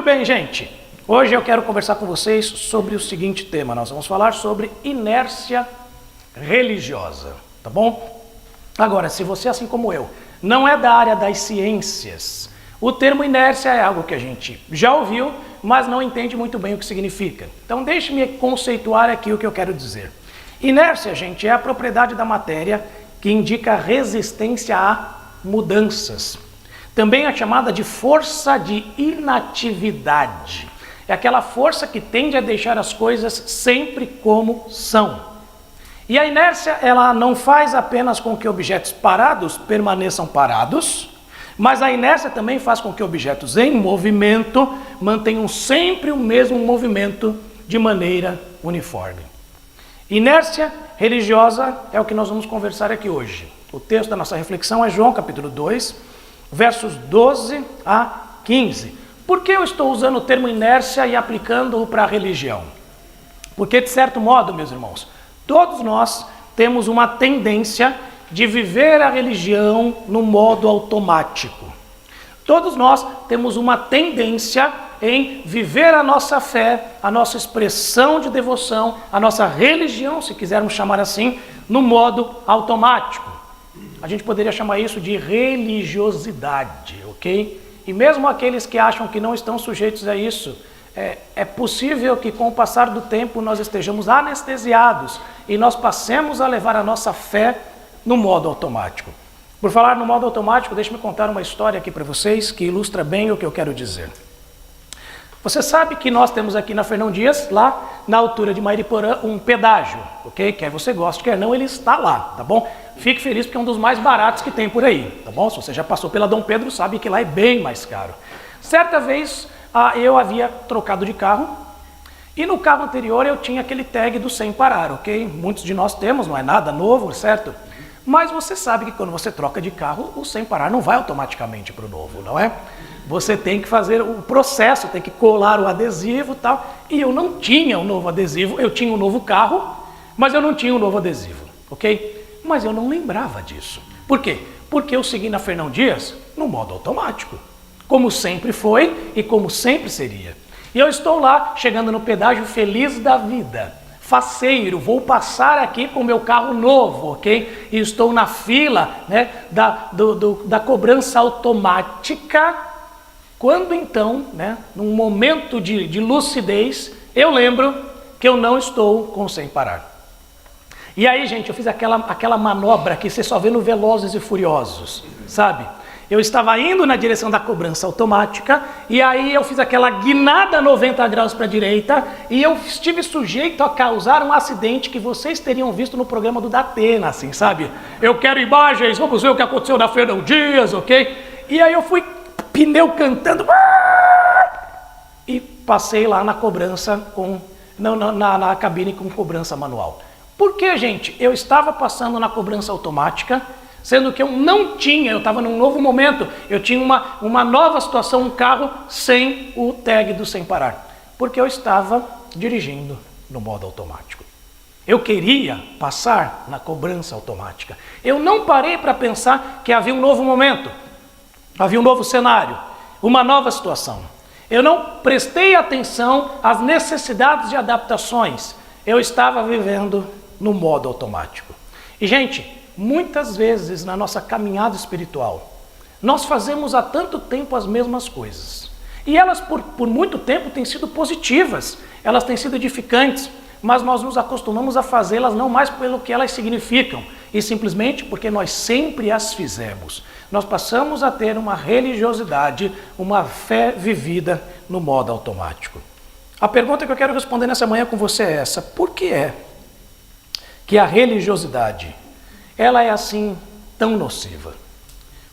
bem, gente. Hoje eu quero conversar com vocês sobre o seguinte tema. Nós vamos falar sobre inércia religiosa, tá bom? Agora, se você, assim como eu, não é da área das ciências, o termo inércia é algo que a gente já ouviu, mas não entende muito bem o que significa. Então, deixe-me conceituar aqui o que eu quero dizer. Inércia, gente, é a propriedade da matéria que indica resistência a mudanças. Também é chamada de força de inatividade. É aquela força que tende a deixar as coisas sempre como são. E a inércia, ela não faz apenas com que objetos parados permaneçam parados, mas a inércia também faz com que objetos em movimento mantenham sempre o mesmo movimento de maneira uniforme. Inércia religiosa é o que nós vamos conversar aqui hoje. O texto da nossa reflexão é João capítulo 2, versos 12 a 15. Por que eu estou usando o termo inércia e aplicando-o para a religião? Porque, de certo modo, meus irmãos, todos nós temos uma tendência de viver a religião no modo automático. Todos nós temos uma tendência em viver a nossa fé, a nossa expressão de devoção, a nossa religião, se quisermos chamar assim, no modo automático. A gente poderia chamar isso de religiosidade, ok? E mesmo aqueles que acham que não estão sujeitos a isso, é possível que com o passar do tempo nós estejamos anestesiados e nós passemos a levar a nossa fé no modo automático. Por falar no modo automático, deixe-me contar uma história aqui para vocês que ilustra bem o que eu quero dizer. Você sabe que nós temos aqui na Fernão Dias, lá na altura de Mairiporã, um pedágio, ok? Quer você goste, quer não, ele está lá, tá bom? Fique feliz porque é um dos mais baratos que tem por aí, tá bom? Se você já passou pela Dom Pedro, sabe que lá é bem mais caro. Certa vez, eu havia trocado de carro e no carro anterior eu tinha aquele tag do sem parar, ok? Muitos de nós temos, não é nada novo, certo? Mas você sabe que quando você troca de carro, o sem parar não vai automaticamente para o novo, não é? Você tem que fazer o processo, tem que colar o adesivo e tal. E eu não tinha um novo adesivo, eu tinha um novo carro, mas eu não tinha um novo adesivo, ok? Mas eu não lembrava disso. Por quê? Porque eu segui na Fernão Dias no modo automático, como sempre foi e como sempre seria. E eu estou lá, chegando no pedágio feliz da vida, faceiro, vou passar aqui com o meu carro novo, ok? E estou na fila, né, da cobrança automática. Quando então, né, num momento de lucidez, eu lembro que eu não estou com sem parar. E aí, gente, eu fiz aquela manobra que você só vê no Velozes e Furiosos, sabe? Eu estava indo na direção da cobrança automática e aí eu fiz aquela guinada 90 graus para a direita e eu estive sujeito a causar um acidente que vocês teriam visto no programa do Datena, assim, sabe? Eu quero imagens, vamos ver o que aconteceu na Fernão Dias, ok? E aí eu fui pneu cantando e passei lá na cobrança na cabine com cobrança manual. Por que, gente? Eu estava passando na cobrança automática, sendo que eu não tinha, eu estava num novo momento, eu tinha uma nova situação, um carro sem o tag do sem parar, porque eu estava dirigindo no modo automático. Eu queria passar na cobrança automática. Eu não parei para pensar que havia um novo momento, havia um novo cenário, uma nova situação. Eu não prestei atenção às necessidades de adaptações. Eu estava vivendo no modo automático. E, gente, muitas vezes na nossa caminhada espiritual, nós fazemos há tanto tempo as mesmas coisas. E elas por muito tempo têm sido positivas, elas têm sido edificantes, mas nós nos acostumamos a fazê-las não mais pelo que elas significam, e simplesmente porque nós sempre as fizemos. Nós passamos a ter uma religiosidade, uma fé vivida no modo automático. A pergunta que eu quero responder nessa manhã com você é essa: por que é que a religiosidade ela é assim tão nociva?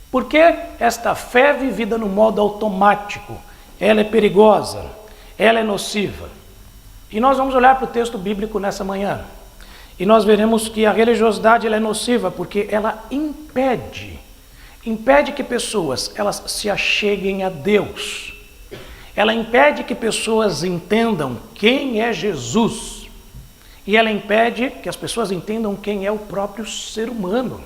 Por que esta fé vivida no modo automático, ela é perigosa, ela é nociva? E nós vamos olhar para o texto bíblico nessa manhã. E nós veremos que a religiosidade ela é nociva porque ela impede que pessoas elas se acheguem a Deus. Ela impede que pessoas entendam quem é Jesus. E ela impede que as pessoas entendam quem é o próprio ser humano.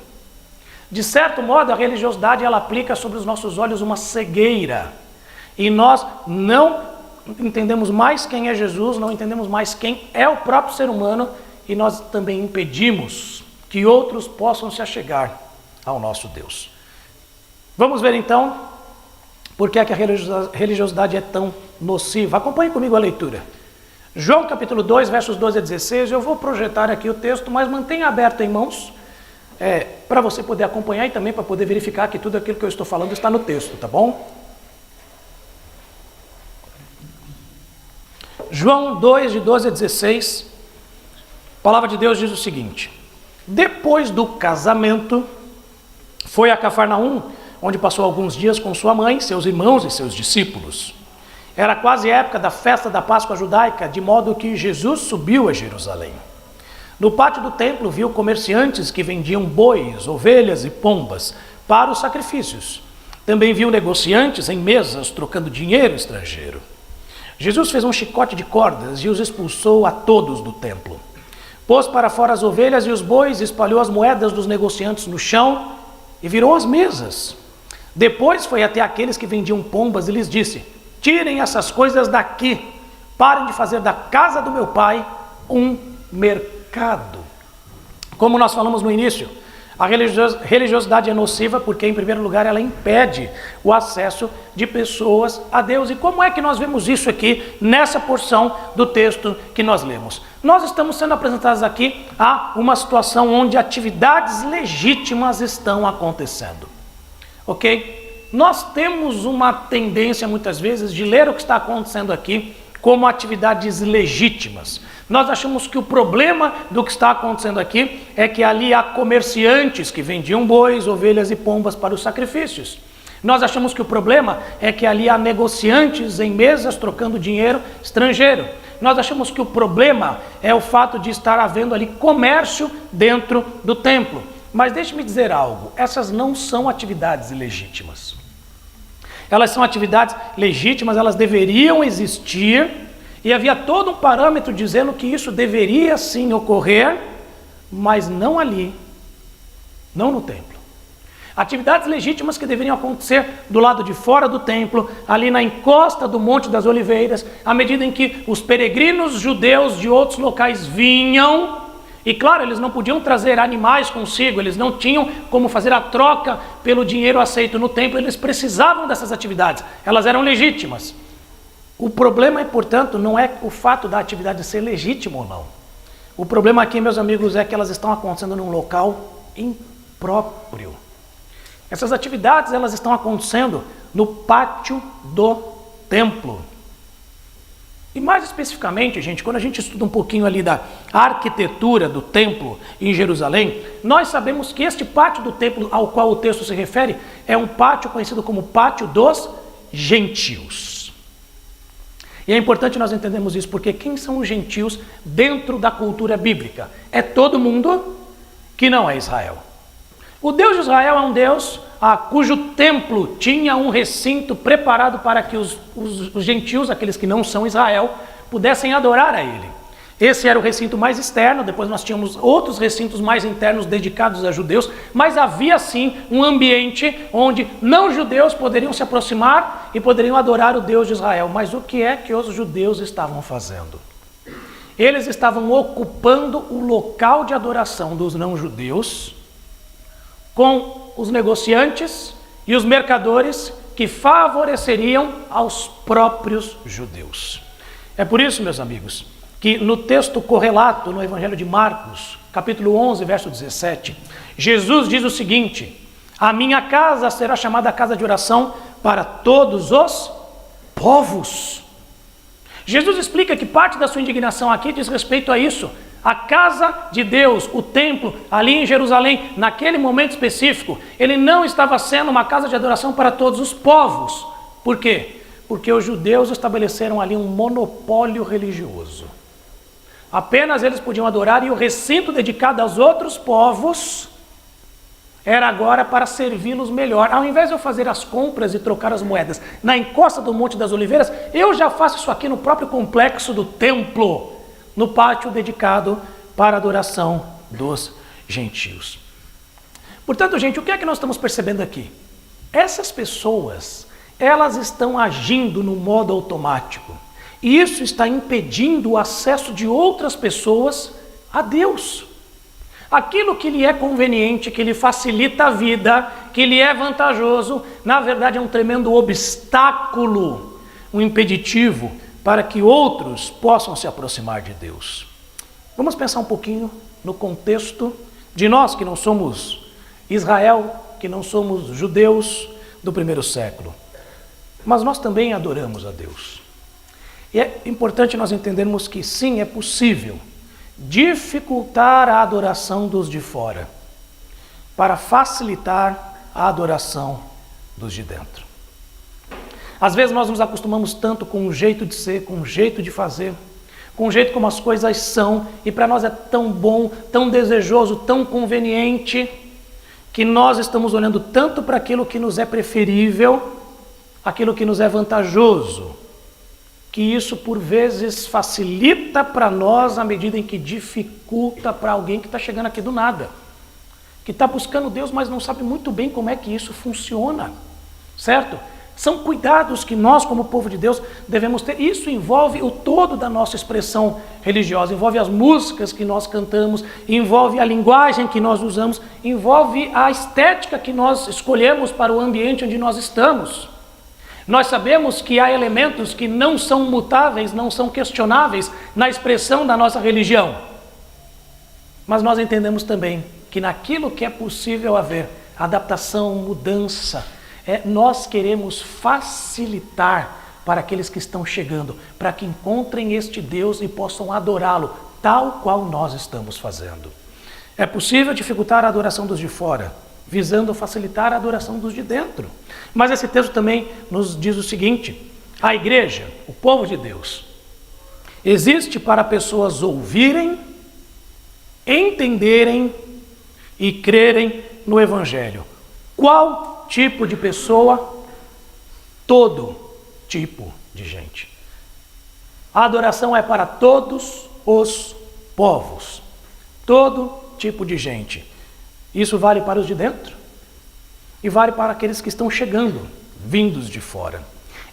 De certo modo, a religiosidade ela aplica sobre os nossos olhos uma cegueira. E nós não entendemos mais quem é Jesus, não entendemos mais quem é o próprio ser humano, e nós também impedimos que outros possam se achegar ao nosso Deus. Vamos ver então por que é que a religiosidade é tão nociva. Acompanhe comigo a leitura. João capítulo 2, versos 12 a 16, eu vou projetar aqui o texto, mas mantenha aberto em mãos, para você poder acompanhar e também para poder verificar que tudo aquilo que eu estou falando está no texto, tá bom? João 2, de 12 a 16, a palavra de Deus diz o seguinte: depois do casamento, foi a Cafarnaum, onde passou alguns dias com sua mãe, seus irmãos e seus discípulos. Era quase época da festa da Páscoa judaica, de modo que Jesus subiu a Jerusalém. No pátio do templo viu comerciantes que vendiam bois, ovelhas e pombas para os sacrifícios. Também viu negociantes em mesas trocando dinheiro estrangeiro. Jesus fez um chicote de cordas e os expulsou a todos do templo. Pôs para fora as ovelhas e os bois, espalhou as moedas dos negociantes no chão e virou as mesas. Depois foi até aqueles que vendiam pombas e lhes disse: tirem essas coisas daqui, parem de fazer da casa do meu pai um mercado. Como nós falamos no início, a religiosidade é nociva porque, em primeiro lugar, ela impede o acesso de pessoas a Deus. E como é que nós vemos isso aqui nessa porção do texto que nós lemos? Nós estamos sendo apresentados aqui a uma situação onde atividades legítimas estão acontecendo. Ok? Nós temos uma tendência muitas vezes de ler o que está acontecendo aqui como atividades legítimas. Nós achamos que o problema do que está acontecendo aqui é que ali há comerciantes que vendiam bois, ovelhas e pombas para os sacrifícios. Nós achamos que o problema é que ali há negociantes em mesas trocando dinheiro estrangeiro. Nós achamos que o problema é o fato de estar havendo ali comércio dentro do templo. Mas deixe-me dizer algo, essas não são atividades ilegítimas. Elas são atividades legítimas, elas deveriam existir, e havia todo um parâmetro dizendo que isso deveria sim ocorrer, mas não ali, não no templo. Atividades legítimas que deveriam acontecer do lado de fora do templo, ali na encosta do Monte das Oliveiras, à medida em que os peregrinos judeus de outros locais vinham. E claro, eles não podiam trazer animais consigo, eles não tinham como fazer a troca pelo dinheiro aceito no templo, eles precisavam dessas atividades, elas eram legítimas. O problema, portanto, não é o fato da atividade ser legítima ou não. O problema aqui, meus amigos, é que elas estão acontecendo num local impróprio. Essas atividades, elas estão acontecendo no pátio do templo. E mais especificamente, gente, quando a gente estuda um pouquinho ali da arquitetura do templo em Jerusalém, nós sabemos que este pátio do templo ao qual o texto se refere é um pátio conhecido como pátio dos gentios. E é importante nós entendermos isso, porque quem são os gentios dentro da cultura bíblica? É todo mundo que não é Israel. O Deus de Israel é um Deus cujo templo tinha um recinto preparado para que os gentios, aqueles que não são Israel, pudessem adorar a ele. Esse era o recinto mais externo, depois nós tínhamos outros recintos mais internos dedicados a judeus, mas havia sim um ambiente onde não judeus poderiam se aproximar e poderiam adorar o Deus de Israel. Mas o que é que os judeus estavam fazendo? Eles estavam ocupando o local de adoração dos não-judeus com os negociantes e os mercadores que favoreceriam aos próprios judeus. É por isso, meus amigos, que no texto correlato, no Evangelho de Marcos, capítulo 11, verso 17, Jesus diz o seguinte: a minha casa será chamada casa de oração para todos os povos. Jesus explica que parte da sua indignação aqui diz respeito a isso. A casa de Deus, o templo, ali em Jerusalém, naquele momento específico, ele não estava sendo uma casa de adoração para todos os povos. Por quê? Porque os judeus estabeleceram ali um monopólio religioso. Apenas eles podiam adorar, e o recinto dedicado aos outros povos era agora para servi-los melhor. Ao invés de eu fazer as compras e trocar as moedas na encosta do Monte das Oliveiras, eu já faço isso aqui no próprio complexo do templo, no pátio dedicado para a adoração dos gentios. Portanto, gente, o que é que nós estamos percebendo aqui? Essas pessoas, elas estão agindo no modo automático. E isso está impedindo o acesso de outras pessoas a Deus. Aquilo que lhe é conveniente, que lhe facilita a vida, que lhe é vantajoso, na verdade é um tremendo obstáculo, um impeditivo para que outros possam se aproximar de Deus. Vamos pensar um pouquinho no contexto de nós que não somos Israel, que não somos judeus do primeiro século, mas nós também adoramos a Deus. E é importante nós entendermos que sim, é possível dificultar a adoração dos de fora para facilitar a adoração dos de dentro. Às vezes nós nos acostumamos tanto com um jeito de ser, com um jeito de fazer, com o jeito como as coisas são, e para nós é tão bom, tão desejoso, tão conveniente, que nós estamos olhando tanto para aquilo que nos é preferível, aquilo que nos é vantajoso, que isso por vezes facilita para nós à medida em que dificulta para alguém que está chegando aqui do nada, que está buscando Deus, mas não sabe muito bem como é que isso funciona, certo? São cuidados que nós, como povo de Deus, devemos ter. Isso envolve o todo da nossa expressão religiosa, envolve as músicas que nós cantamos, envolve a linguagem que nós usamos, envolve a estética que nós escolhemos para o ambiente onde nós estamos. Nós sabemos que há elementos que não são mutáveis, não são questionáveis na expressão da nossa religião. Mas nós entendemos também que naquilo que é possível haver adaptação, mudança, nós queremos facilitar para aqueles que estão chegando, para que encontrem este Deus e possam adorá-lo, tal qual nós estamos fazendo. É possível dificultar a adoração dos de fora, visando facilitar a adoração dos de dentro. Mas esse texto também nos diz o seguinte: a igreja, o povo de Deus, existe para pessoas ouvirem, entenderem e crerem no Evangelho. Qual tipo de pessoa? Todo tipo de gente. A adoração é para todos os povos, todo tipo de gente. Isso vale para os de dentro e vale para aqueles que estão chegando, vindos de fora.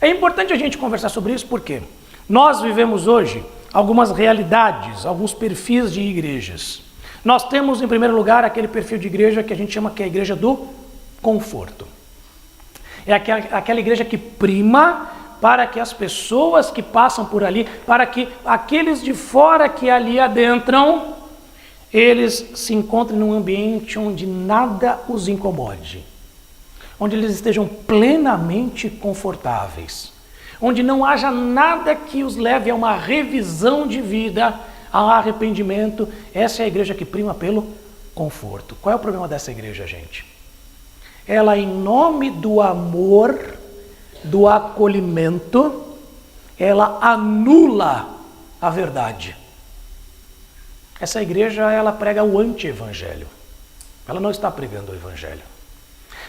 É importante a gente conversar sobre isso porque nós vivemos hoje algumas realidades, alguns perfis de igrejas. Nós temos, em primeiro lugar, aquele perfil de igreja que a gente chama que é a igreja do conforto. É aquela igreja que prima para que as pessoas que passam por ali, para que aqueles de fora que ali adentram, eles se encontrem num ambiente onde nada os incomode, onde eles estejam plenamente confortáveis, onde não haja nada que os leve a uma revisão de vida, a arrependimento. Essa é a igreja que prima pelo conforto. Qual é o problema dessa igreja, gente? Ela, em nome do amor, do acolhimento, ela anula a verdade. Essa igreja, ela prega o anti-evangelho. Ela não está pregando o evangelho.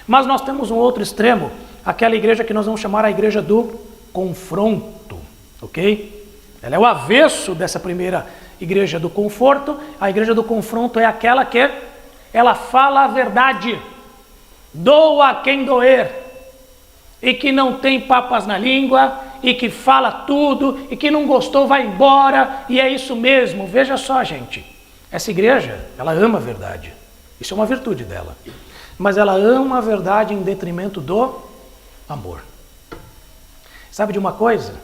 Mas nós temos um outro extremo, aquela igreja que nós vamos chamar a igreja do confronto, ok? Ela é o avesso dessa primeira igreja do conforto. A igreja do confronto é aquela que ela fala a verdade, doa quem doer, e que não tem papas na língua, e que fala tudo, e que não gostou vai embora, e é isso mesmo. Veja só, gente, essa igreja, ela ama a verdade, isso é uma virtude dela, mas ela ama a verdade em detrimento do amor. Sabe de uma coisa?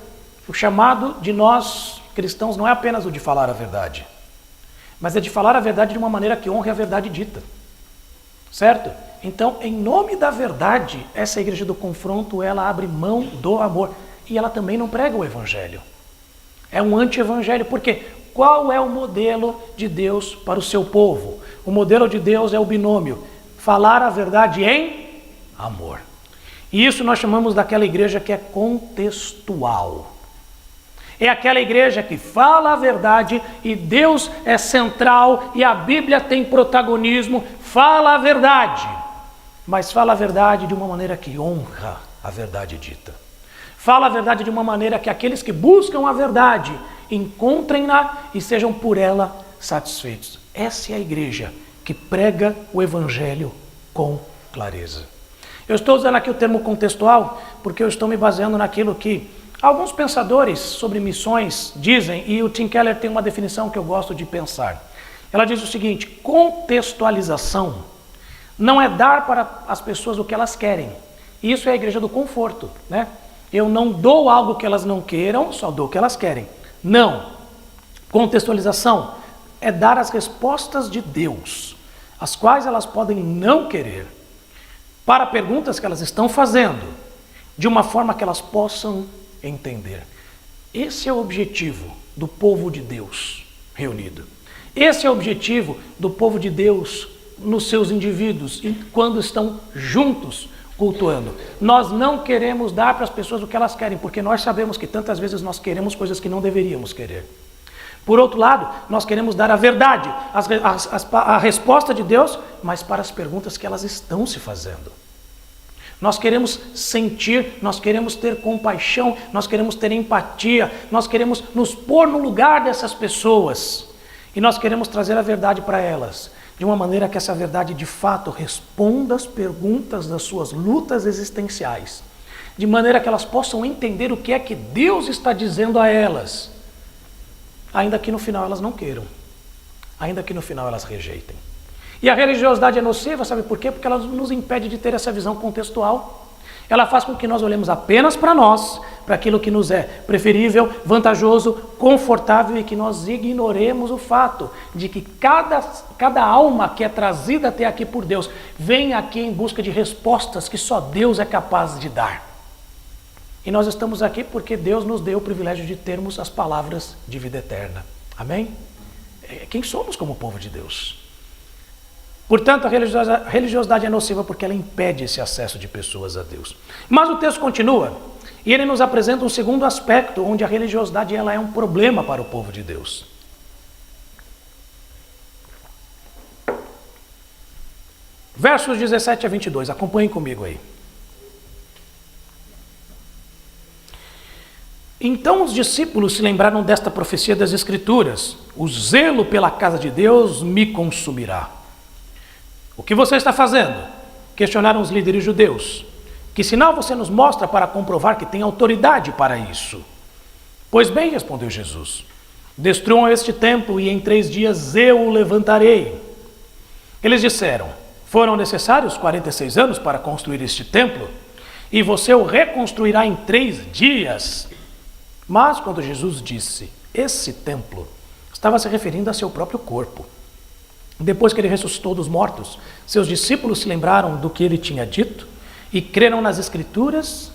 O chamado de nós cristãos não é apenas o de falar a verdade, mas é de falar a verdade de uma maneira que honre a verdade dita, certo? Então, em nome da verdade, essa igreja do confronto, ela abre mão do amor. E ela também não prega o evangelho. É um anti-evangelho. Por quê? Qual é o modelo de Deus para o seu povo? O modelo de Deus é o binômio: falar a verdade em amor. E isso nós chamamos daquela igreja que é contextual. É aquela igreja que fala a verdade e Deus é central e a Bíblia tem protagonismo. Fala a verdade, mas fala a verdade de uma maneira que honra a verdade dita. Fala a verdade de uma maneira que aqueles que buscam a verdade encontrem-na e sejam por ela satisfeitos. Essa é a igreja que prega o evangelho com clareza. Eu estou usando aqui o termo contextual porque eu estou me baseando naquilo que Alguns pensadores sobre missões dizem, e o Tim Keller tem uma definição que eu gosto de pensar. Ela diz o seguinte: contextualização não é dar para as pessoas o que elas querem. Isso é a igreja do conforto, né? Eu não dou algo que elas não queiram, só dou o que elas querem. Não. Contextualização é dar as respostas de Deus, as quais elas podem não querer, para perguntas que elas estão fazendo, de uma forma que elas possam entender. Esse é o objetivo do povo de Deus reunido. Esse é o objetivo do povo de Deus nos seus indivíduos, quando estão juntos cultuando. Nós não queremos dar para as pessoas o que elas querem, porque nós sabemos que tantas vezes nós queremos coisas que não deveríamos querer. Por outro lado, nós queremos dar a verdade, a resposta de Deus, mas para as perguntas que elas estão se fazendo. Nós queremos sentir, nós queremos ter compaixão, nós queremos ter empatia, nós queremos nos pôr no lugar dessas pessoas e nós queremos trazer a verdade para elas, de uma maneira que essa verdade de fato responda às perguntas das suas lutas existenciais, de maneira que elas possam entender o que é que Deus está dizendo a elas, ainda que no final elas não queiram, ainda que no final elas rejeitem. E a religiosidade é nociva, sabe por quê? Porque ela nos impede de ter essa visão contextual. Ela faz com que nós olhemos apenas para nós, para aquilo que nos é preferível, vantajoso, confortável, e que nós ignoremos o fato de que cada alma que é trazida até aqui por Deus vem aqui em busca de respostas que só Deus é capaz de dar. E nós estamos aqui porque Deus nos deu o privilégio de termos as palavras de vida eterna. Amém? Quem somos como povo de Deus? Portanto, a religiosidade é nociva porque ela impede esse acesso de pessoas a Deus. Mas o texto continua e ele nos apresenta um segundo aspecto onde a religiosidade ela é um problema para o povo de Deus. Versos 17 a 22, acompanhem comigo aí. Então os discípulos se lembraram desta profecia das Escrituras: o zelo pela casa de Deus me consumirá. O que você está fazendo? Questionaram os líderes judeus. Que sinal você nos mostra para comprovar que tem autoridade para isso? Pois bem, respondeu Jesus, destruam este templo e em 3 dias eu o levantarei. Eles disseram: foram necessários 46 anos para construir este templo e você o reconstruirá em 3 dias. Mas quando Jesus disse esse templo, estava se referindo a seu próprio corpo. Depois que ele ressuscitou dos mortos, seus discípulos se lembraram do que ele tinha dito e creram nas Escrituras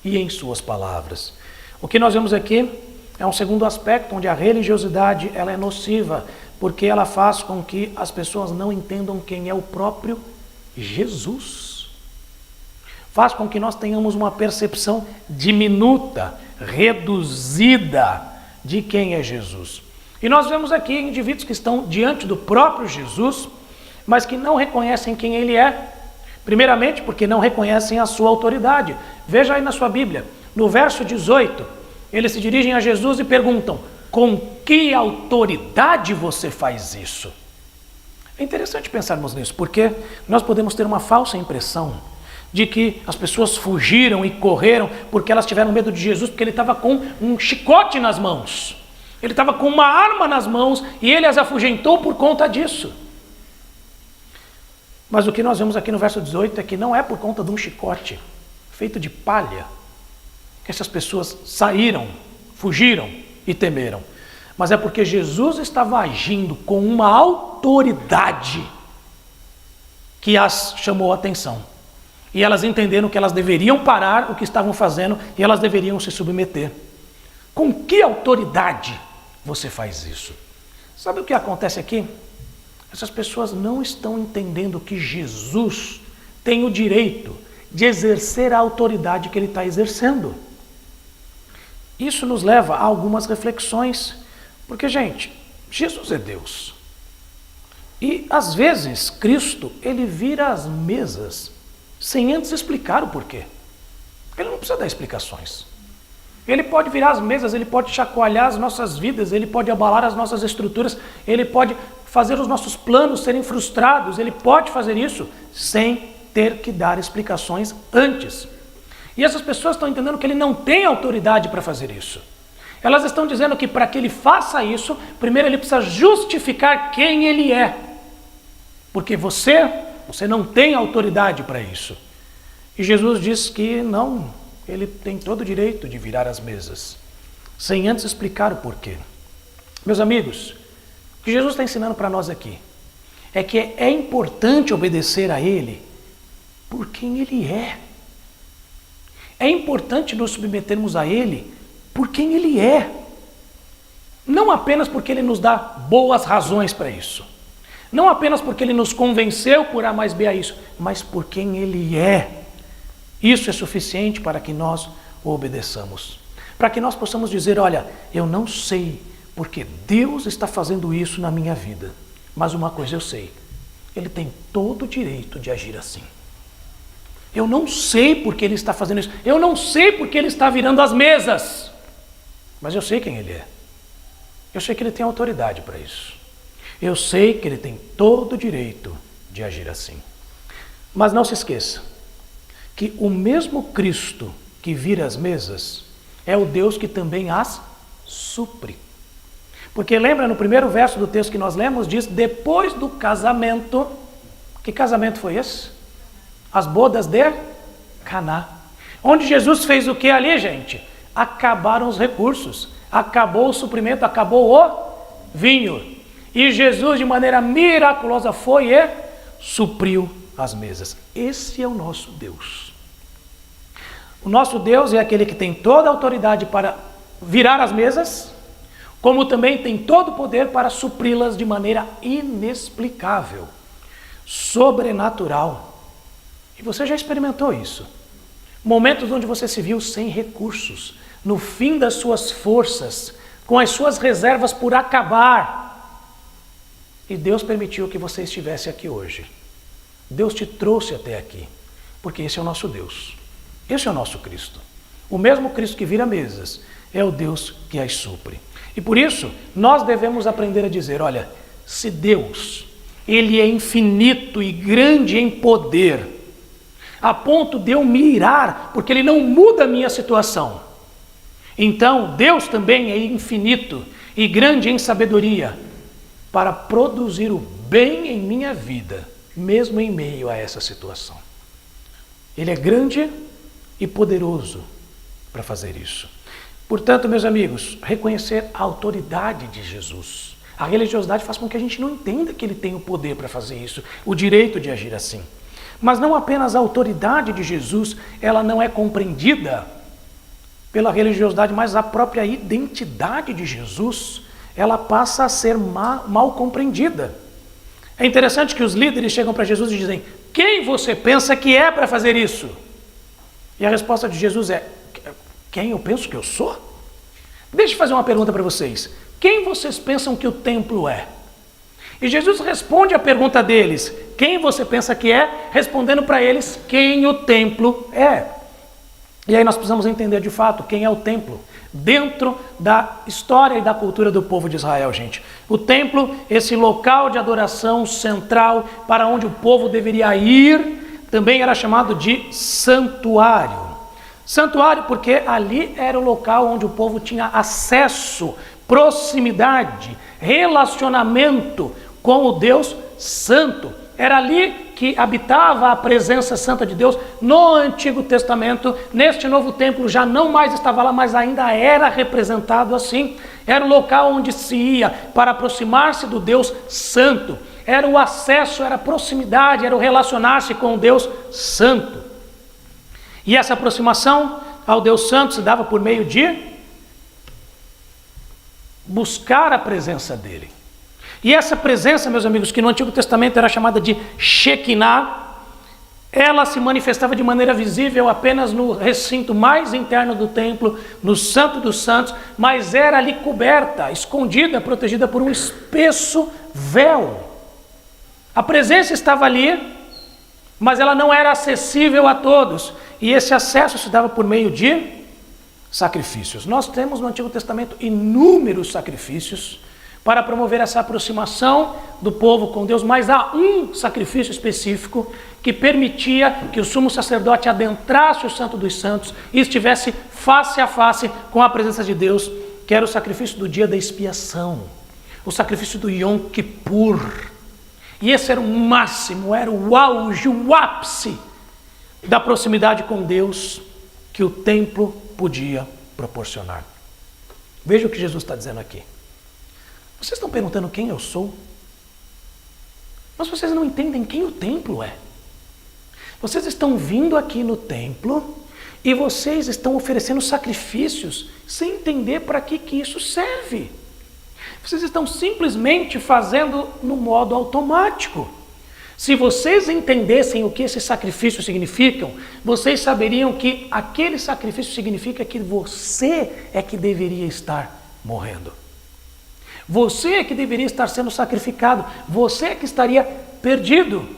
e em suas palavras. O que nós vemos aqui é um segundo aspecto onde a religiosidade ela é nociva, porque ela faz com que as pessoas não entendam quem é o próprio Jesus. Faz com que nós tenhamos uma percepção diminuta, reduzida de quem é Jesus. E nós vemos aqui indivíduos que estão diante do próprio Jesus, mas que não reconhecem quem ele é. Primeiramente, porque não reconhecem a sua autoridade. Veja aí na sua Bíblia, no verso 18, eles se dirigem a Jesus e perguntam: com que autoridade você faz isso? É interessante pensarmos nisso, porque nós podemos ter uma falsa impressão de que as pessoas fugiram e correram porque elas tiveram medo de Jesus, porque ele estava com um chicote nas mãos. Ele estava com uma arma nas mãos e ele as afugentou por conta disso. Mas o que nós vemos aqui no verso 18 é que não é por conta de um chicote feito de palha que essas pessoas saíram, fugiram e temeram. Mas é porque Jesus estava agindo com uma autoridade que as chamou a atenção. E elas entenderam que elas deveriam parar o que estavam fazendo e elas deveriam se submeter. Com que autoridade você faz isso? Sabe o que acontece aqui? Essas pessoas não estão entendendo que Jesus tem o direito de exercer a autoridade que ele está exercendo. Isso nos leva a algumas reflexões, porque, gente, Jesus é Deus. E, às vezes, Cristo, ele vira as mesas sem antes explicar o porquê. Ele não precisa dar explicações. Ele pode virar as mesas, ele pode chacoalhar as nossas vidas, ele pode abalar as nossas estruturas, ele pode fazer os nossos planos serem frustrados, ele pode fazer isso sem ter que dar explicações antes. E essas pessoas estão entendendo que ele não tem autoridade para fazer isso. Elas estão dizendo que para que ele faça isso, primeiro ele precisa justificar quem ele é. Porque você não tem autoridade para isso. E Jesus diz que não, ele tem todo o direito de virar as mesas, sem antes explicar o porquê. Meus amigos, o que Jesus está ensinando para nós aqui é que é importante obedecer a ele por quem ele é. É importante nos submetermos a ele por quem ele é. Não apenas porque ele nos dá boas razões para isso. Não apenas porque ele nos convenceu por A mais B a isso, mas por quem ele é. Isso é suficiente para que nós o obedeçamos. Para que nós possamos dizer, olha, eu não sei porque Deus está fazendo isso na minha vida. Mas uma coisa eu sei, ele tem todo o direito de agir assim. Eu não sei porque ele está fazendo isso. Eu não sei porque ele está virando as mesas. Mas eu sei quem ele é. Eu sei que ele tem autoridade para isso. Eu sei que ele tem todo o direito de agir assim. Mas não se esqueça que o mesmo Cristo que vira as mesas é o Deus que também as supre. Porque lembra no primeiro verso do texto que nós lemos, diz, depois do casamento, que casamento foi esse? As bodas de Caná. Onde Jesus fez o que ali, gente? Acabaram os recursos, acabou o suprimento, acabou o vinho. E Jesus, de maneira miraculosa, foi e supriu as mesas. Esse é o nosso Deus. O nosso Deus é aquele que tem toda a autoridade para virar as mesas, como também tem todo o poder para supri-las de maneira inexplicável, sobrenatural. E você já experimentou isso. Momentos onde você se viu sem recursos, no fim das suas forças, com as suas reservas por acabar. E Deus permitiu que você estivesse aqui hoje. Deus te trouxe até aqui, porque esse é o nosso Deus. Esse é o nosso Cristo. O mesmo Cristo que vira mesas é o Deus que as supre. E por isso, nós devemos aprender a dizer, olha, se Deus, ele é infinito e grande em poder, a ponto de eu me irar, porque ele não muda a minha situação. Então, Deus também é infinito e grande em sabedoria, para produzir o bem em minha vida, mesmo em meio a essa situação. Ele é grande e poderoso para fazer isso. Portanto, meus amigos, reconhecer a autoridade de Jesus. A religiosidade faz com que a gente não entenda que ele tem o poder para fazer isso, o direito de agir assim. Mas não apenas a autoridade de Jesus, ela não é compreendida pela religiosidade, mas a própria identidade de Jesus, ela passa a ser mal compreendida. É interessante que os líderes chegam para Jesus e dizem, quem você pensa que é para fazer isso? E a resposta de Jesus é, quem eu penso que eu sou? Deixa eu fazer uma pergunta para vocês. Quem vocês pensam que o templo é? E Jesus responde a pergunta deles, quem você pensa que é? Respondendo para eles, quem o templo é. E aí nós precisamos entender de fato quem é o templo, dentro da história e da cultura do povo de Israel, gente. O templo, esse local de adoração central para onde o povo deveria ir, também era chamado de santuário. Santuário porque ali era o local onde o povo tinha acesso, proximidade, relacionamento com o Deus Santo. Era ali que habitava a presença santa de Deus no Antigo Testamento. Neste novo templo já não mais estava lá, mas ainda era representado assim. Era o local onde se ia para aproximar-se do Deus Santo. Era o acesso, era a proximidade, era o relacionar-se com o Deus Santo. E essa aproximação ao Deus Santo se dava por meio de buscar a presença dele. E essa presença, meus amigos, que no Antigo Testamento era chamada de Shekinah, ela se manifestava de maneira visível apenas no recinto mais interno do templo, no Santo dos Santos, mas era ali coberta, escondida, protegida por um espesso véu. A presença estava ali, mas ela não era acessível a todos. E esse acesso se dava por meio de sacrifícios. Nós temos no Antigo Testamento inúmeros sacrifícios, para promover essa aproximação do povo com Deus, mas há um sacrifício específico que permitia que o sumo sacerdote adentrasse o Santo dos Santos e estivesse face a face com a presença de Deus, que era o sacrifício do dia da expiação, o sacrifício do Yom Kippur. E esse era o máximo, era o auge, o ápice da proximidade com Deus que o templo podia proporcionar. Veja o que Jesus está dizendo aqui. Vocês estão perguntando quem eu sou? Mas vocês não entendem quem o templo é. Vocês estão vindo aqui no templo e vocês estão oferecendo sacrifícios sem entender para que isso serve. Vocês estão simplesmente fazendo no modo automático. Se vocês entendessem o que esses sacrifícios significam, vocês saberiam que aquele sacrifício significa que você é que deveria estar morrendo. Você é que deveria estar sendo sacrificado. Você é que estaria perdido.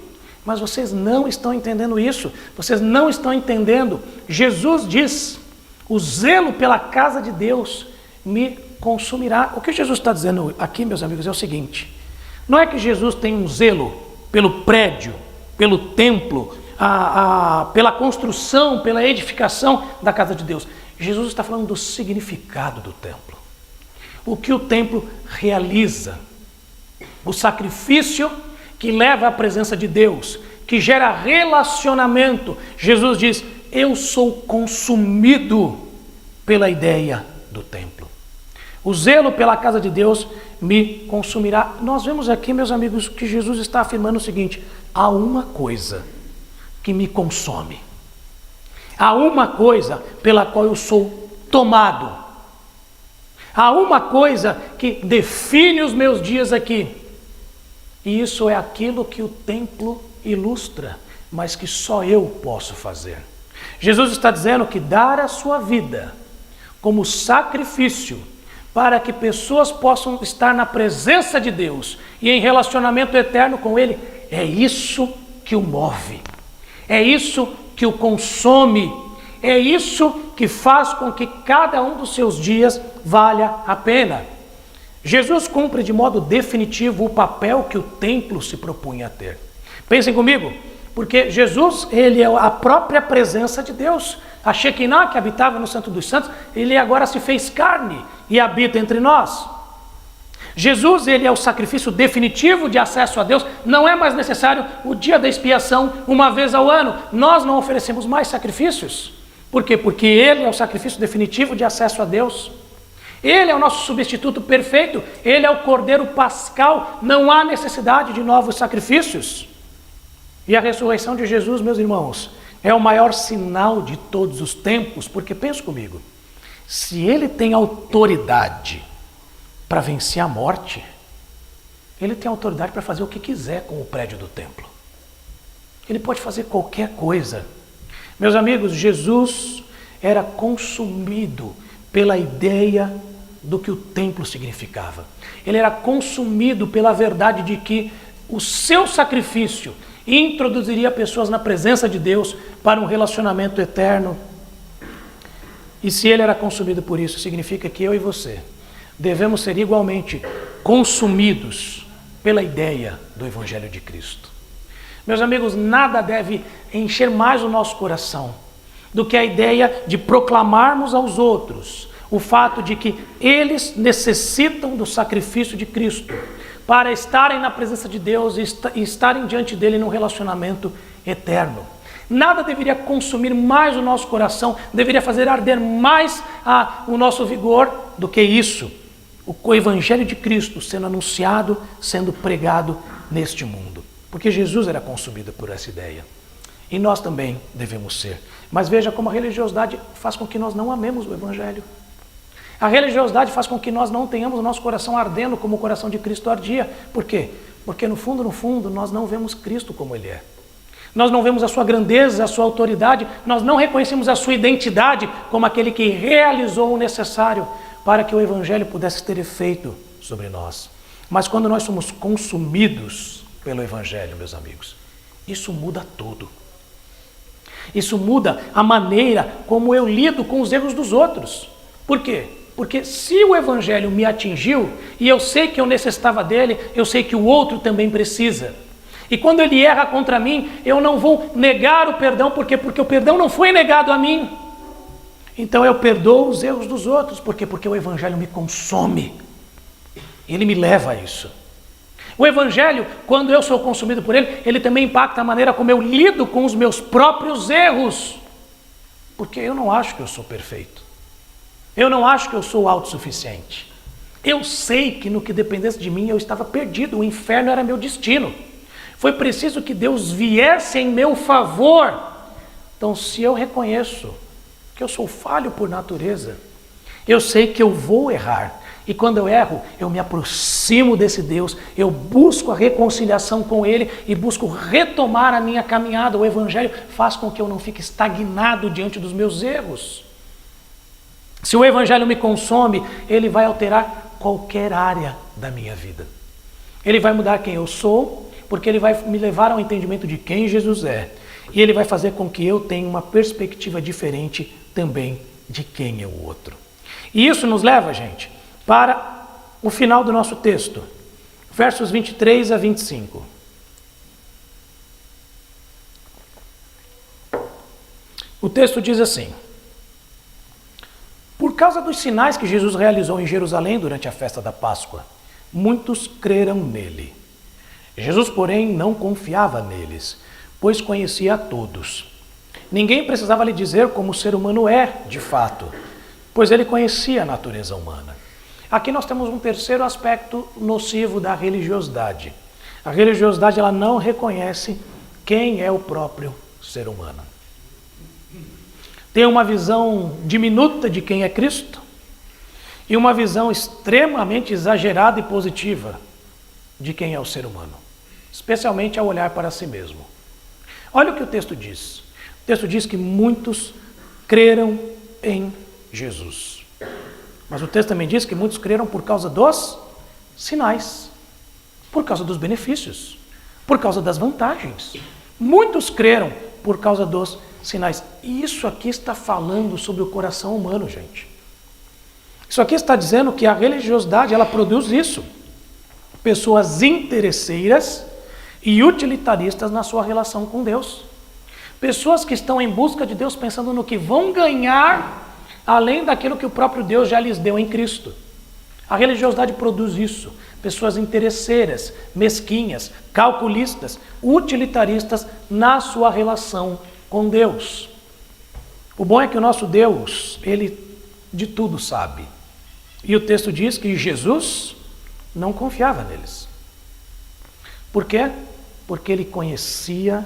Mas vocês não estão entendendo isso. Vocês não estão entendendo. Jesus diz, o zelo pela casa de Deus me consumirá. O que Jesus está dizendo aqui, meus amigos, é o seguinte. Não é que Jesus tem um zelo pelo prédio, pelo templo, pela construção, pela edificação da casa de Deus. Jesus está falando do significado do templo. O que o templo realiza. O sacrifício que leva à presença de Deus, que gera relacionamento. Jesus diz, eu sou consumido pela ideia do templo. O zelo pela casa de Deus me consumirá. Nós vemos aqui, meus amigos, que Jesus está afirmando o seguinte, há uma coisa que me consome. Há uma coisa pela qual eu sou tomado. Há uma coisa que define os meus dias aqui. E isso é aquilo que o templo ilustra, mas que só eu posso fazer. Jesus está dizendo que dar a sua vida como sacrifício para que pessoas possam estar na presença de Deus e em relacionamento eterno com Ele, é isso que o move, é isso que o consome, é isso que faz com que cada um dos seus dias valha a pena. Jesus cumpre de modo definitivo o papel que o templo se propunha a ter. Pensem comigo, porque Jesus, ele é a própria presença de Deus. A Shekinah que habitava no Santo dos Santos, ele agora se fez carne e habita entre nós. Jesus, ele é o sacrifício definitivo de acesso a Deus. Não é mais necessário o dia da expiação uma vez ao ano. Nós não oferecemos mais sacrifícios. Por quê? Porque ele é o sacrifício definitivo de acesso a Deus. Ele é o nosso substituto perfeito. Ele é o Cordeiro Pascal. Não há necessidade de novos sacrifícios. E a ressurreição de Jesus, meus irmãos, é o maior sinal de todos os tempos, porque pensa comigo, se ele tem autoridade para vencer a morte, ele tem autoridade para fazer o que quiser com o prédio do templo. Ele pode fazer qualquer coisa. Meus amigos, Jesus era consumido pela ideia do que o templo significava. Ele era consumido pela verdade de que o seu sacrifício introduziria pessoas na presença de Deus para um relacionamento eterno. E se ele era consumido por isso, significa que eu e você devemos ser igualmente consumidos pela ideia do Evangelho de Cristo. Meus amigos, nada deve encher mais o nosso coração do que a ideia de proclamarmos aos outros o fato de que eles necessitam do sacrifício de Cristo para estarem na presença de Deus e estarem diante dele num relacionamento eterno. Nada deveria consumir mais o nosso coração, deveria fazer arder mais o nosso vigor do que isso. O Evangelho de Cristo sendo anunciado, sendo pregado neste mundo. Porque Jesus era consumido por essa ideia. E nós também devemos ser. Mas veja como a religiosidade faz com que nós não amemos o Evangelho. A religiosidade faz com que nós não tenhamos o nosso coração ardendo como o coração de Cristo ardia. Por quê? Porque no fundo, nós não vemos Cristo como Ele é. Nós não vemos a sua grandeza, a sua autoridade, nós não reconhecemos a sua identidade como aquele que realizou o necessário para que o Evangelho pudesse ter efeito sobre nós. Mas quando nós somos consumidos pelo Evangelho, meus amigos, isso muda tudo. Isso muda a maneira como eu lido com os erros dos outros. Por quê? Porque se o evangelho me atingiu, e eu sei que eu necessitava dele, eu sei que o outro também precisa. E quando ele erra contra mim, eu não vou negar o perdão, por quê? Porque o perdão não foi negado a mim. Então eu perdoo os erros dos outros, por quê? Porque o evangelho me consome. Ele me leva a isso. O evangelho, quando eu sou consumido por ele, ele também impacta a maneira como eu lido com os meus próprios erros. Porque eu não acho que eu sou perfeito. Eu não acho que eu sou autossuficiente. Eu sei que no que dependesse de mim eu estava perdido, o inferno era meu destino. Foi preciso que Deus viesse em meu favor. Então, se eu reconheço que eu sou falho por natureza, eu sei que eu vou errar. E quando eu erro, eu me aproximo desse Deus, eu busco a reconciliação com Ele e busco retomar a minha caminhada. O Evangelho faz com que eu não fique estagnado diante dos meus erros. Se o Evangelho me consome, ele vai alterar qualquer área da minha vida. Ele vai mudar quem eu sou, porque ele vai me levar ao entendimento de quem Jesus é. E ele vai fazer com que eu tenha uma perspectiva diferente também de quem é o outro. E isso nos leva, gente, para o final do nosso texto, versos 23 a 25. O texto diz assim: por causa dos sinais que Jesus realizou em Jerusalém durante a festa da Páscoa, muitos creram nele. Jesus, porém, não confiava neles, pois conhecia a todos. Ninguém precisava lhe dizer como o ser humano é, de fato, pois ele conhecia a natureza humana. Aqui nós temos um terceiro aspecto nocivo da religiosidade. A religiosidade, ela não reconhece quem é o próprio ser humano. Tem uma visão diminuta de quem é Cristo e uma visão extremamente exagerada e positiva de quem é o ser humano, especialmente ao olhar para si mesmo. Olha o que o texto diz. O texto diz que muitos creram em Jesus. Mas o texto também diz que muitos creram por causa dos sinais, por causa dos benefícios, por causa das vantagens. Muitos creram por causa dos sinais. E isso aqui está falando sobre o coração humano, gente. Isso aqui está dizendo que a religiosidade, ela produz isso. Pessoas interesseiras e utilitaristas na sua relação com Deus. Pessoas que estão em busca de Deus pensando no que vão ganhar além daquilo que o próprio Deus já lhes deu em Cristo. A religiosidade produz isso. Pessoas interesseiras, mesquinhas, calculistas, utilitaristas na sua relação com Deus. O bom é que o nosso Deus, ele de tudo sabe. E o texto diz que Jesus não confiava neles. Por quê? Porque ele conhecia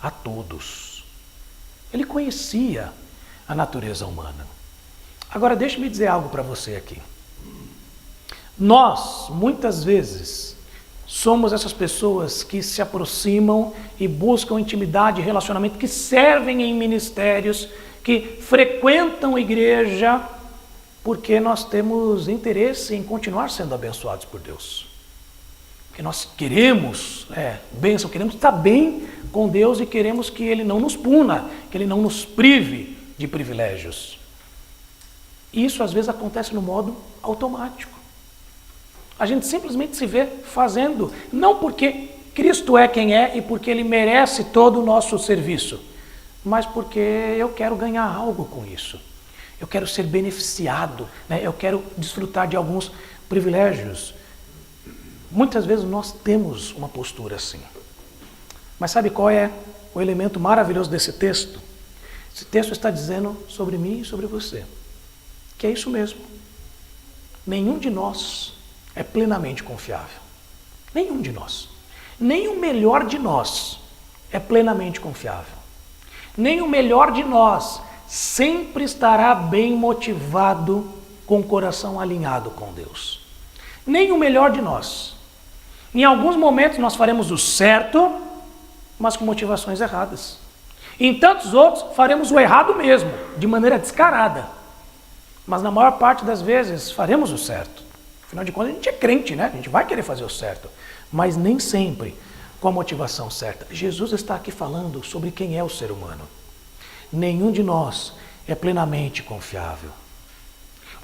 a todos. Ele conhecia a natureza humana. Agora, deixe-me dizer algo para você aqui. Nós, muitas vezes, somos essas pessoas que se aproximam e buscam intimidade e relacionamento, que servem em ministérios, que frequentam a igreja, porque nós temos interesse em continuar sendo abençoados por Deus. Porque nós queremos bênção, queremos estar bem com Deus e queremos que Ele não nos puna, que Ele não nos prive de privilégios. Isso às vezes acontece no modo automático. A gente simplesmente se vê fazendo, não porque Cristo é quem é e porque Ele merece todo o nosso serviço, mas porque eu quero ganhar algo com isso. Eu quero ser beneficiado, eu quero desfrutar de alguns privilégios. Muitas vezes nós temos uma postura assim. Mas sabe qual é o elemento maravilhoso desse texto? Esse texto está dizendo sobre mim e sobre você, que é isso mesmo. Nenhum de nós é plenamente confiável. Nenhum de nós. Nem o melhor de nós é plenamente confiável. Nem o melhor de nós sempre estará bem motivado, com o coração alinhado com Deus. Nem o melhor de nós. Em alguns momentos nós faremos o certo, mas com motivações erradas. Em tantos outros faremos o errado mesmo, de maneira descarada. Mas na maior parte das vezes faremos o certo. Afinal de contas a gente é crente, né? A gente vai querer fazer o certo. Mas nem sempre com a motivação certa. Jesus está aqui falando sobre quem é o ser humano. Nenhum de nós é plenamente confiável.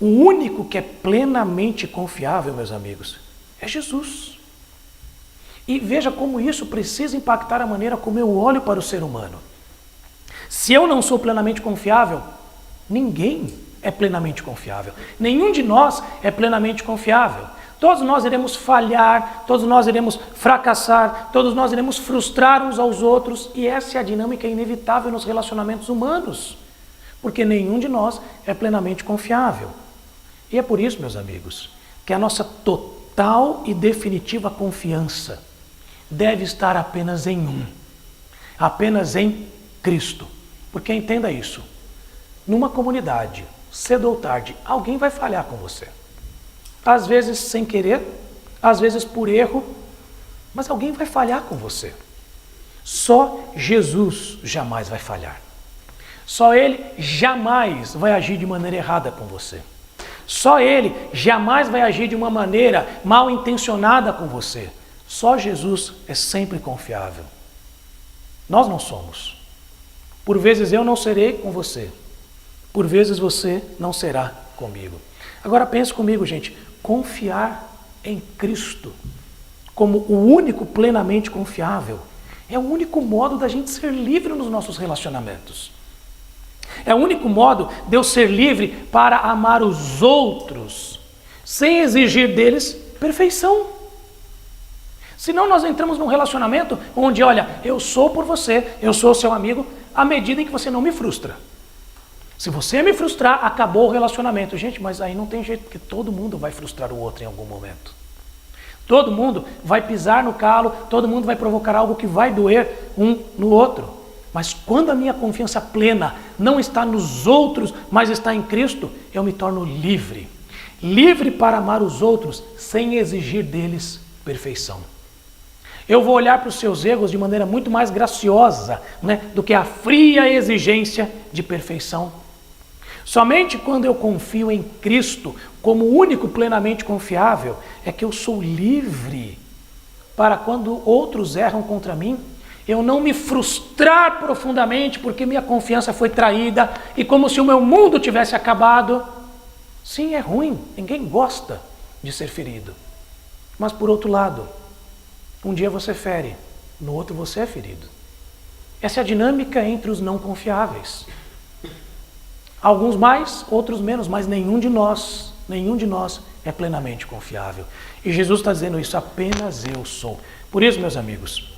O único que é plenamente confiável, meus amigos, é Jesus. E veja como isso precisa impactar a maneira como eu olho para o ser humano. Se eu não sou plenamente confiável, ninguém é plenamente confiável. Nenhum de nós é plenamente confiável. Todos nós iremos falhar, todos nós iremos fracassar, todos nós iremos frustrar uns aos outros, e essa é a dinâmica inevitável nos relacionamentos humanos, porque nenhum de nós é plenamente confiável. E é por isso, meus amigos, que a nossa total e definitiva confiança deve estar apenas em um, apenas em Cristo. Porque entenda isso, numa comunidade, cedo ou tarde, alguém vai falhar com você. Às vezes sem querer, às vezes por erro, mas alguém vai falhar com você. Só Jesus jamais vai falhar. Só Ele jamais vai agir de maneira errada com você. Só Ele jamais vai agir de uma maneira mal intencionada com você. Só Jesus é sempre confiável. Nós não somos. Por vezes eu não serei com você. Por vezes você não será comigo. Agora pense comigo, gente. Confiar em Cristo como o único plenamente confiável é o único modo da gente ser livre nos nossos relacionamentos. É o único modo de eu ser livre para amar os outros, sem exigir deles perfeição. Senão nós entramos num relacionamento onde, olha, eu sou por você, eu sou seu amigo, à medida em que você não me frustra. Se você me frustrar, acabou o relacionamento. Gente, mas aí não tem jeito, porque todo mundo vai frustrar o outro em algum momento. Todo mundo vai pisar no calo, todo mundo vai provocar algo que vai doer um no outro. Mas quando a minha confiança plena não está nos outros, mas está em Cristo, eu me torno livre. Livre para amar os outros sem exigir deles perfeição. Eu vou olhar para os seus erros de maneira muito mais graciosa, do que a fria exigência de perfeição. Somente quando eu confio em Cristo como o único plenamente confiável é que eu sou livre para quando outros erram contra mim, eu não me frustrar profundamente porque minha confiança foi traída e como se o meu mundo tivesse acabado. Sim, é ruim, ninguém gosta de ser ferido. Mas por outro lado, um dia você fere, no outro você é ferido. Essa é a dinâmica entre os não confiáveis. Alguns mais, outros menos, mas nenhum de nós é plenamente confiável. E Jesus está dizendo isso, apenas eu sou. Por isso, meus amigos,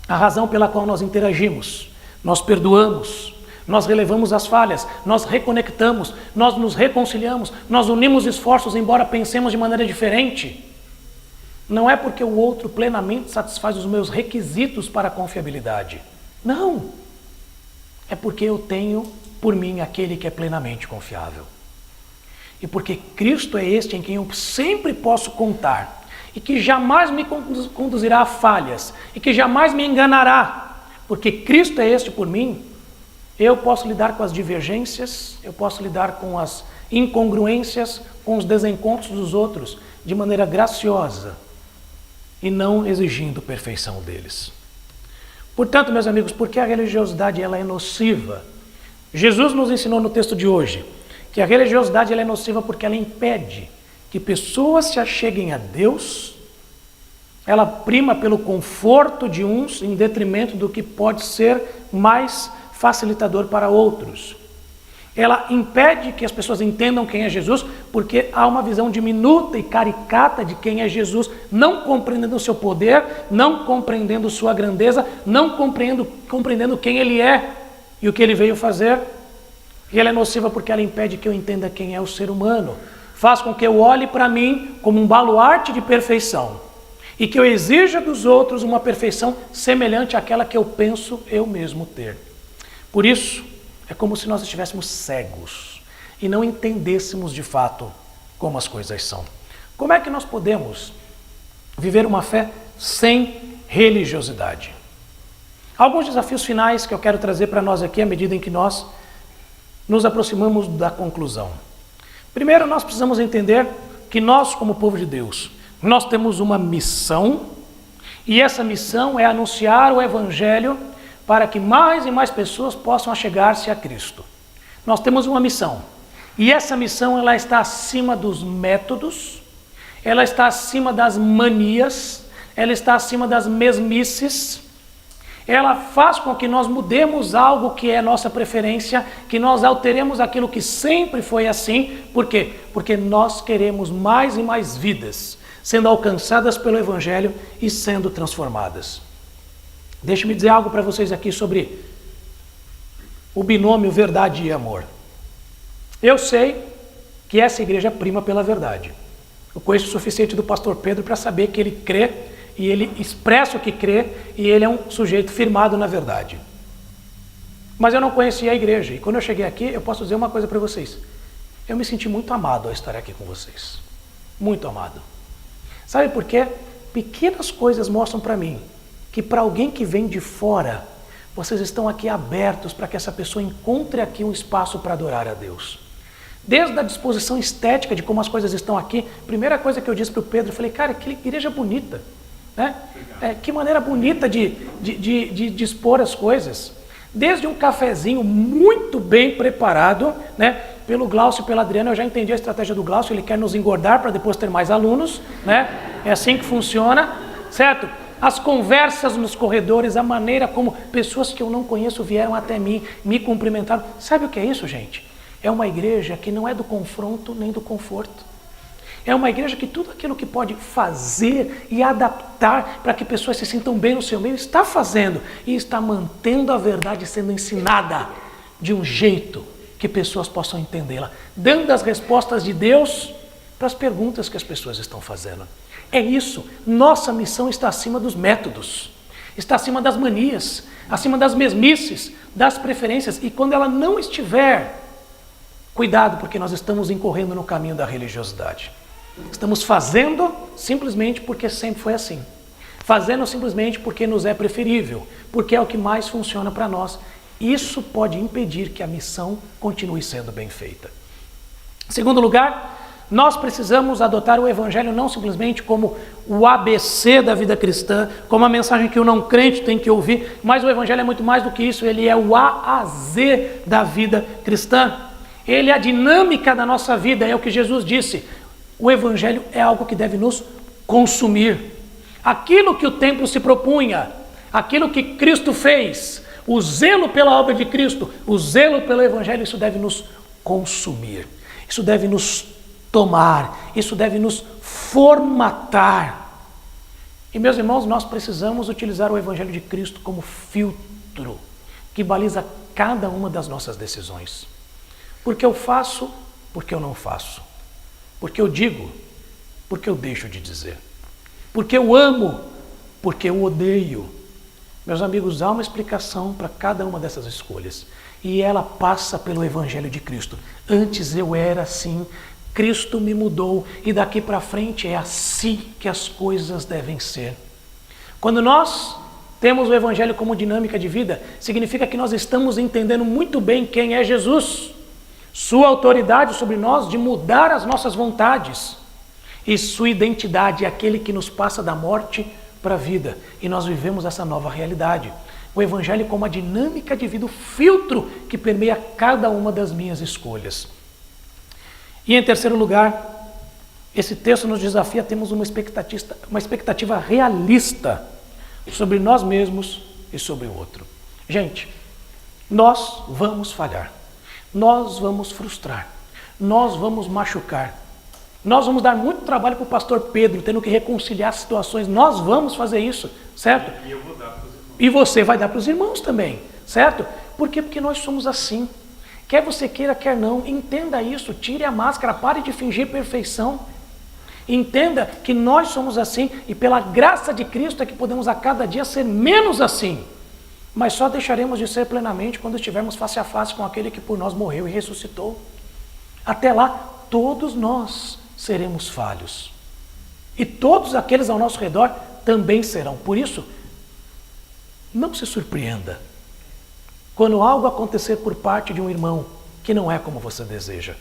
a razão pela qual nós interagimos, nós perdoamos, nós relevamos as falhas, nós reconectamos, nós nos reconciliamos, nós unimos esforços embora pensemos de maneira diferente, não é porque o outro plenamente satisfaz os meus requisitos para a confiabilidade. Não. É porque eu tenho por mim aquele que é plenamente confiável. E porque Cristo é este em quem eu sempre posso contar e que jamais me conduzirá a falhas e que jamais me enganará. Porque Cristo é este por mim, eu posso lidar com as divergências, eu posso lidar com as incongruências, com os desencontros dos outros de maneira graciosa e não exigindo perfeição deles. Portanto, meus amigos, porque a religiosidade ela é nociva? Jesus nos ensinou no texto de hoje que a religiosidade ela é nociva porque ela impede que pessoas se acheguem a Deus, ela prima pelo conforto de uns em detrimento do que pode ser mais facilitador para outros. Ela impede que as pessoas entendam quem é Jesus, porque há uma visão diminuta e caricata de quem é Jesus, não compreendendo o seu poder, não compreendendo sua grandeza, não compreendendo quem Ele é e o que Ele veio fazer. E ela é nociva porque ela impede que eu entenda quem é o ser humano. Faz com que eu olhe para mim como um baluarte de perfeição e que eu exija dos outros uma perfeição semelhante àquela que eu penso eu mesmo ter. Por isso, é como se nós estivéssemos cegos e não entendêssemos de fato como as coisas são. Como é que nós podemos viver uma fé sem religiosidade? Alguns desafios finais que eu quero trazer para nós aqui à medida em que nós nos aproximamos da conclusão. Primeiro, nós precisamos entender que nós, como povo de Deus, nós temos uma missão e essa missão é anunciar o Evangelho para que mais e mais pessoas possam achegar-se a Cristo. Nós temos uma missão E essa missão, ela está acima dos métodos, ela está acima das manias, ela está acima das mesmices. Ela faz com que nós mudemos algo que é nossa preferência, que nós alteremos aquilo que sempre foi assim. Por quê? Porque nós queremos mais e mais vidas sendo alcançadas pelo Evangelho e sendo transformadas. Deixe-me dizer algo para vocês aqui sobre o binômio verdade e amor. Eu sei que essa igreja prima pela verdade. Eu conheço o suficiente do pastor Pedro para saber que ele crê e ele expressa o que crê e ele é um sujeito firmado na verdade. Mas eu não conhecia a igreja e quando eu cheguei aqui, eu posso dizer uma coisa para vocês. Eu me senti muito amado ao estar aqui com vocês. Muito amado. Sabe por quê? Pequenas coisas mostram para mim que para alguém que vem de fora, vocês estão aqui abertos para que essa pessoa encontre aqui um espaço para adorar a Deus. Desde a disposição estética de como as coisas estão aqui, primeira coisa que eu disse para o Pedro, eu falei, cara, que igreja bonita, né? Que maneira bonita de expor as coisas. Desde um cafezinho muito bem preparado, né? Pelo Glaucio e pela Adriana, eu já entendi a estratégia do Glaucio, ele quer nos engordar para depois ter mais alunos, né? É assim que funciona, certo? As conversas nos corredores, a maneira como pessoas que eu não conheço vieram até mim, me cumprimentaram. Sabe o que é isso, gente? É uma igreja que não é do confronto nem do conforto. É uma igreja que tudo aquilo que pode fazer e adaptar para que pessoas se sintam bem no seu meio, está fazendo e está mantendo a verdade sendo ensinada de um jeito que pessoas possam entendê-la, dando as respostas de Deus para as perguntas que as pessoas estão fazendo. É isso, nossa missão está acima dos métodos, está acima das manias, acima das mesmices, das preferências, e quando ela não estiver, cuidado, porque nós estamos incorrendo no caminho da religiosidade. Estamos fazendo simplesmente porque sempre foi assim. Fazendo simplesmente porque nos é preferível, porque é o que mais funciona para nós. Isso pode impedir que a missão continue sendo bem feita. Em segundo lugar, nós precisamos adotar o Evangelho não simplesmente como o ABC da vida cristã, como a mensagem que o não crente tem que ouvir, mas o Evangelho é muito mais do que isso, ele é o A a Z da vida cristã. Ele é a dinâmica da nossa vida, é o que Jesus disse. O Evangelho é algo que deve nos consumir. Aquilo que o templo se propunha, aquilo que Cristo fez, o zelo pela obra de Cristo, o zelo pelo Evangelho, isso deve nos consumir. Isso deve nos tomar, isso deve nos formatar. E meus irmãos, nós precisamos utilizar o Evangelho de Cristo como filtro que baliza cada uma das nossas decisões. Porque eu faço, porque eu não faço. Porque eu digo, porque eu deixo de dizer. Porque eu amo, porque eu odeio. Meus amigos, há uma explicação para cada uma dessas escolhas. E ela passa pelo Evangelho de Cristo. Antes eu era assim, Cristo me mudou e daqui para frente é assim que as coisas devem ser. Quando nós temos o Evangelho como dinâmica de vida, significa que nós estamos entendendo muito bem quem é Jesus. Sua autoridade sobre nós de mudar as nossas vontades. E sua identidade é aquele que nos passa da morte para a vida. E nós vivemos essa nova realidade. O Evangelho como a dinâmica de vida, o filtro que permeia cada uma das minhas escolhas. E em terceiro lugar, esse texto nos desafia a termos uma expectativa realista sobre nós mesmos e sobre o outro. Gente, nós vamos falhar. Nós vamos frustrar, nós vamos machucar, nós vamos dar muito trabalho para o pastor Pedro, tendo que reconciliar situações, nós vamos fazer isso, certo? E eu vou dar para os irmãos. E você vai dar para os irmãos também, certo? Por quê? Porque nós somos assim, quer você queira, quer não, entenda isso, tire a máscara, pare de fingir perfeição, entenda que nós somos assim e pela graça de Cristo é que podemos a cada dia ser menos assim. Mas só deixaremos de ser plenamente quando estivermos face a face com aquele que por nós morreu e ressuscitou. Até lá, todos nós seremos falhos. E todos aqueles ao nosso redor também serão. Por isso, não se surpreenda quando algo acontecer por parte de um irmão que não é como você deseja.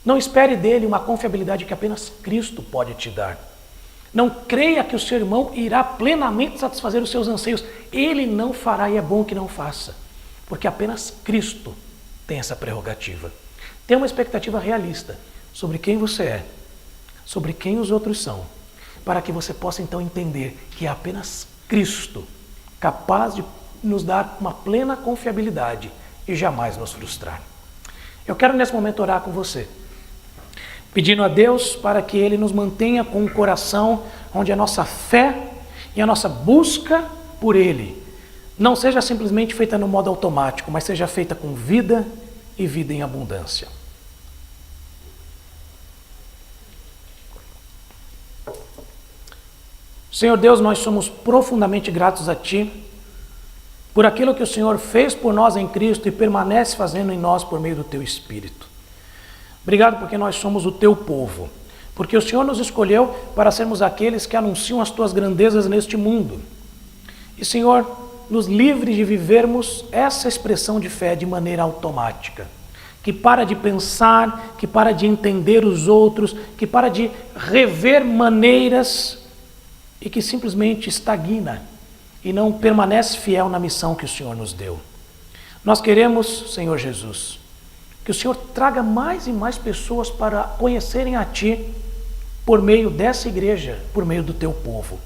Não espere dele uma confiabilidade que apenas Cristo pode te dar. Não creia que o seu irmão irá plenamente satisfazer os seus anseios. Ele não fará e é bom que não faça. Porque apenas Cristo tem essa prerrogativa. Tenha uma expectativa realista sobre quem você é, sobre quem os outros são, para que você possa então entender que é apenas Cristo capaz de nos dar uma plena confiabilidade e jamais nos frustrar. Eu quero nesse momento orar com você, pedindo a Deus para que Ele nos mantenha com um coração onde a nossa fé e a nossa busca por Ele não seja simplesmente feita no modo automático, mas seja feita com vida e vida em abundância. Senhor Deus, nós somos profundamente gratos a Ti por aquilo que o Senhor fez por nós em Cristo e permanece fazendo em nós por meio do Teu Espírito. Obrigado porque nós somos o Teu povo, porque o Senhor nos escolheu para sermos aqueles que anunciam as Tuas grandezas neste mundo. E, Senhor, nos livre de vivermos essa expressão de fé de maneira automática, que para de pensar, que para de entender os outros, que para de rever maneiras e que simplesmente estagna e não permanece fiel na missão que o Senhor nos deu. Nós queremos, Senhor Jesus, que o Senhor traga mais e mais pessoas para conhecerem a Ti por meio dessa igreja, por meio do Teu povo.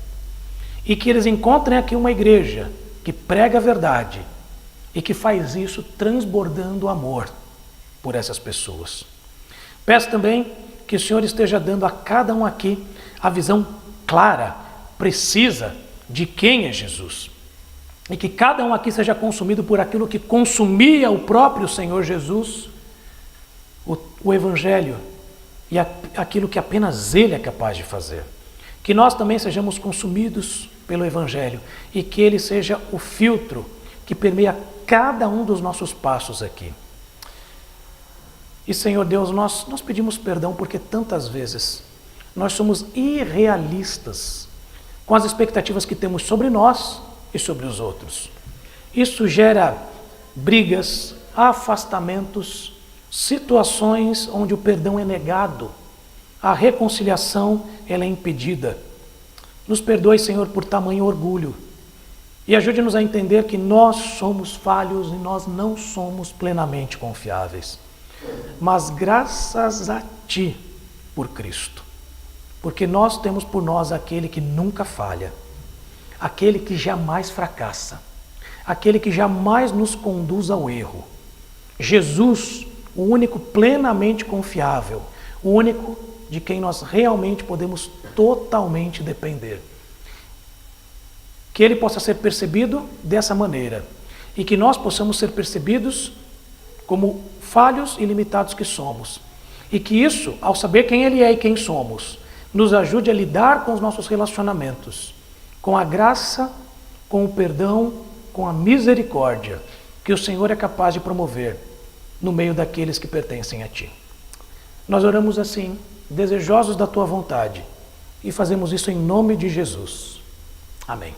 E que eles encontrem aqui uma igreja que prega a verdade e que faz isso transbordando amor por essas pessoas. Peço também que o Senhor esteja dando a cada um aqui a visão clara, precisa de quem é Jesus. E que cada um aqui seja consumido por aquilo que consumia o próprio Senhor Jesus, o Evangelho, e aquilo que apenas Ele é capaz de fazer. Que nós também sejamos consumidos pelo Evangelho e que Ele seja o filtro que permeia cada um dos nossos passos aqui. E, Senhor Deus, nós pedimos perdão porque tantas vezes nós somos irrealistas com as expectativas que temos sobre nós e sobre os outros. Isso gera brigas, afastamentos, situações onde o perdão é negado, a reconciliação ela é impedida. Nos perdoe, Senhor, por tamanho orgulho e ajude-nos a entender que nós somos falhos e nós não somos plenamente confiáveis. Mas graças a Ti por Cristo, porque nós temos por nós aquele que nunca falha, aquele que jamais fracassa, aquele que jamais nos conduz ao erro. Jesus, o único plenamente confiável, o único de quem nós realmente podemos totalmente depender. Que Ele possa ser percebido dessa maneira e que nós possamos ser percebidos como falhos e limitados que somos. E que isso, ao saber quem Ele é e quem somos, nos ajude a lidar com os nossos relacionamentos, com a graça, com o perdão, com a misericórdia que o Senhor é capaz de promover no meio daqueles que pertencem a Ti. Nós oramos assim, desejosos da Tua vontade, e fazemos isso em nome de Jesus. Amém.